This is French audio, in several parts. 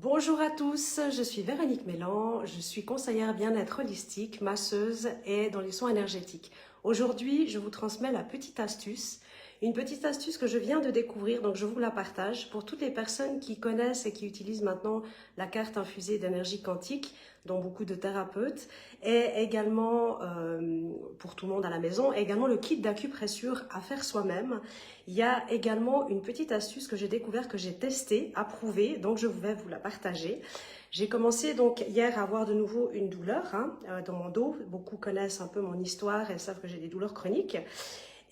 Bonjour à tous, je suis Véronique Mélan, je suis conseillère bien-être holistique, masseuse et dans les soins énergétiques. Aujourd'hui, je vous transmets une petite astuce que je viens de découvrir, donc je vous la partage pour toutes les personnes qui connaissent et qui utilisent maintenant la carte infusée d'énergie quantique, dont beaucoup de thérapeutes, et également pour tout le monde à la maison, et également le kit d'acupressure à faire soi-même. Il y a également une petite astuce que j'ai découvert, que j'ai testée, approuvée, donc je vais vous la partager. J'ai commencé donc hier à avoir de nouveau une douleur dans mon dos. Beaucoup connaissent un peu mon histoire et savent que j'ai des douleurs chroniques.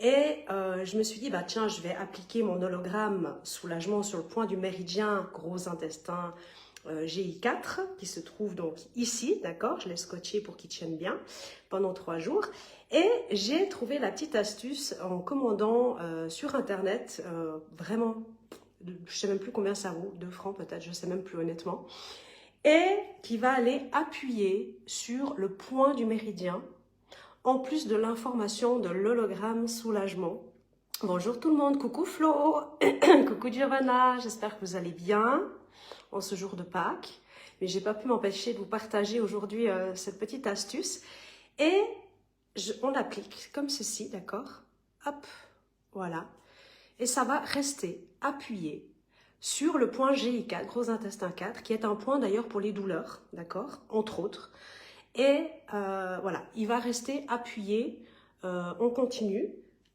Et je me suis dit, bah tiens, je vais appliquer mon hologramme soulagement sur le point du méridien gros intestin GI4 qui se trouve donc ici, d'accord? Je l'ai scotché pour qu'il tienne bien pendant 3 jours. Et j'ai trouvé la petite astuce en commandant sur internet, vraiment, je ne sais même plus combien ça vaut, 2 francs peut-être, je ne sais même plus honnêtement, et qui va aller appuyer sur le point du méridien, en plus de l'information de l'hologramme soulagement. Bonjour tout le monde, coucou Flo, coucou Giovanna, j'espère que vous allez bien en ce jour de Pâques. Mais j'ai pas pu m'empêcher de vous partager aujourd'hui cette petite astuce. Et on l'applique comme ceci, d'accord? Hop, voilà. Et ça va rester appuyé sur le point GI4, gros intestin 4, qui est un point d'ailleurs pour les douleurs, d'accord? Entre autres. Et voilà, il va rester appuyé en continu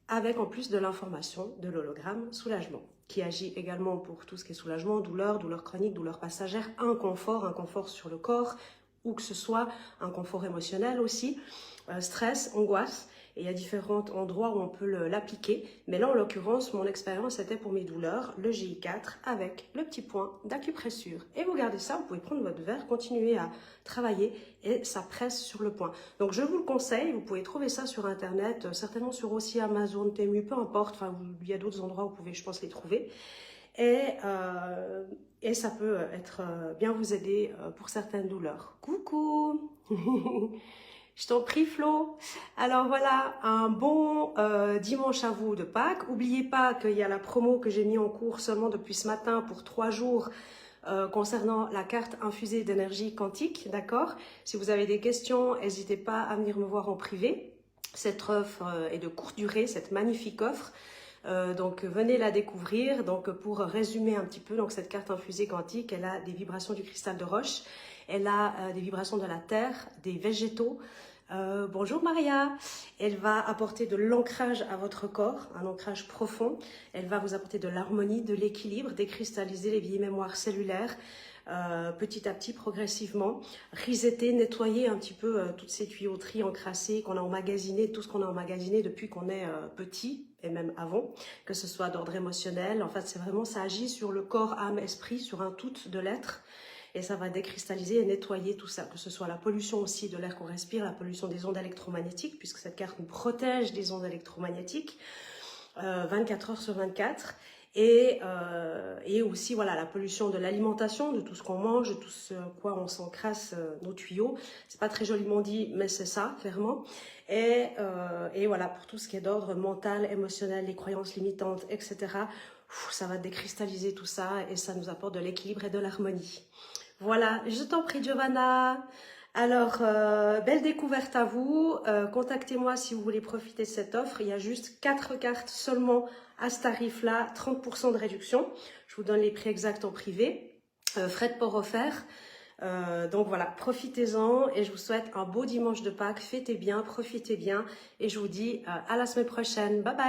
avec en plus de l'information de l'hologramme soulagement qui agit également pour tout ce qui est soulagement, douleur, douleur chronique, douleur passagère, inconfort sur le corps ou que ce soit un confort émotionnel aussi, stress, angoisse. Et il y a différents endroits où on peut l'appliquer. Mais là, en l'occurrence, mon expérience était pour mes douleurs, le GI4 avec le petit point d'acupressure. Et vous gardez ça, vous pouvez prendre votre verre, continuer à travailler et ça presse sur le point. Donc, je vous le conseille, vous pouvez trouver ça sur Internet, certainement sur aussi Amazon, Temu, peu importe. Enfin, il y a d'autres endroits où vous pouvez, je pense, les trouver. Et ça peut être bien vous aider pour certaines douleurs. Coucou Je t'en prie Flo. Alors voilà, un bon dimanche à vous de Pâques. N'oubliez pas qu'il y a la promo que j'ai mis en cours seulement depuis ce matin pour 3 jours concernant la carte infusée d'énergie quantique, d'accord? Si vous avez des questions, n'hésitez pas à venir me voir en privé. Cette offre est de courte durée, cette magnifique offre. Donc venez la découvrir. Donc pour résumer un petit peu, donc cette carte infusée quantique, elle a des vibrations du cristal de roche, elle a des vibrations de la terre, des végétaux. Bonjour Maria, elle va apporter de l'ancrage à votre corps, un ancrage profond. Elle va vous apporter de l'harmonie, de l'équilibre, décristalliser les vieilles mémoires cellulaires, petit à petit, progressivement, resetter, nettoyer un petit peu toutes ces tuyauteries encrassées qu'on a emmagasinées, tout ce qu'on a emmagasiné depuis qu'on est petit et même avant, que ce soit d'ordre émotionnel. En fait, c'est vraiment, ça agit sur le corps, âme, esprit, sur un tout de l'être. Et ça va décristalliser et nettoyer tout ça, que ce soit la pollution aussi de l'air qu'on respire, la pollution des ondes électromagnétiques, puisque cette carte nous protège des ondes électromagnétiques 24 heures sur 24. Et aussi voilà, la pollution de l'alimentation, de tout ce qu'on mange, de tout ce quoi on s'encrasse nos tuyaux. C'est pas très joliment dit, mais c'est ça, clairement. Et voilà, pour tout ce qui est d'ordre mental, émotionnel, les croyances limitantes, etc., ça va décristalliser tout ça et ça nous apporte de l'équilibre et de l'harmonie. Voilà, je t'en prie Giovanna. Alors, belle découverte à vous. Contactez-moi si vous voulez profiter de cette offre. Il y a juste 4 cartes seulement à ce tarif-là, 30% de réduction. Je vous donne les prix exacts en privé. Frais de port offerts. Donc voilà, profitez-en et je vous souhaite un beau dimanche de Pâques. Fêtez bien, profitez bien et je vous dis à la semaine prochaine. Bye bye.